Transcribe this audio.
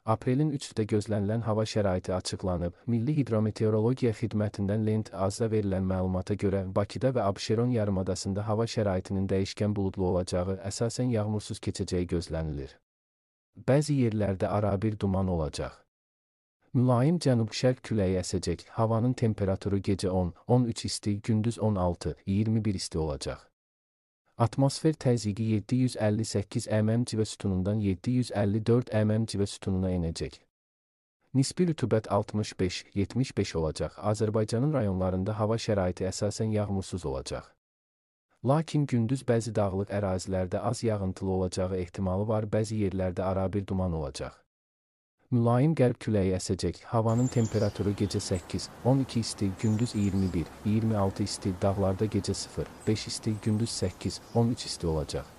Aprelin 3-də gözlənilən hava şəraiti açıqlanıb. Milli Hidrometeorologiya Xidmətindən Lent AZ-da verilən məlumata görə Bakıda və Abşeron yarımadasında hava şəraitinin dəyişkən buludlu olacağı, əsasən yağmursuz keçəcəyi gözlənilir. Bəzi yerlərdə arabir duman olacaq. Mülayim cənub-şərq küləyi əsəcək. Havanın temperaturu gecə 10-13 isti, gündüz 16-21 isti olacaq. Atmosfer təzyiqi 758 mm civə sütunundan 754 mm civə sütununa enəcək. Nisbi rütubət 65-75 olacaq. Azərbaycanın rayonlarında hava şəraiti əsasən yağmursuz olacaq. Lakin gündüz bəzi dağlıq ərazilərdə az yağıntılı olacağı ehtimalı var, bəzi yerlərdə arabir duman olacaq. Mülayim qərb küləyi əsəcək. Havanın temperaturu gecə 8-12 isti, gündüz 21-26 isti, dağlarda gecə 0-5 isti, gündüz 8-13 isti olacaq.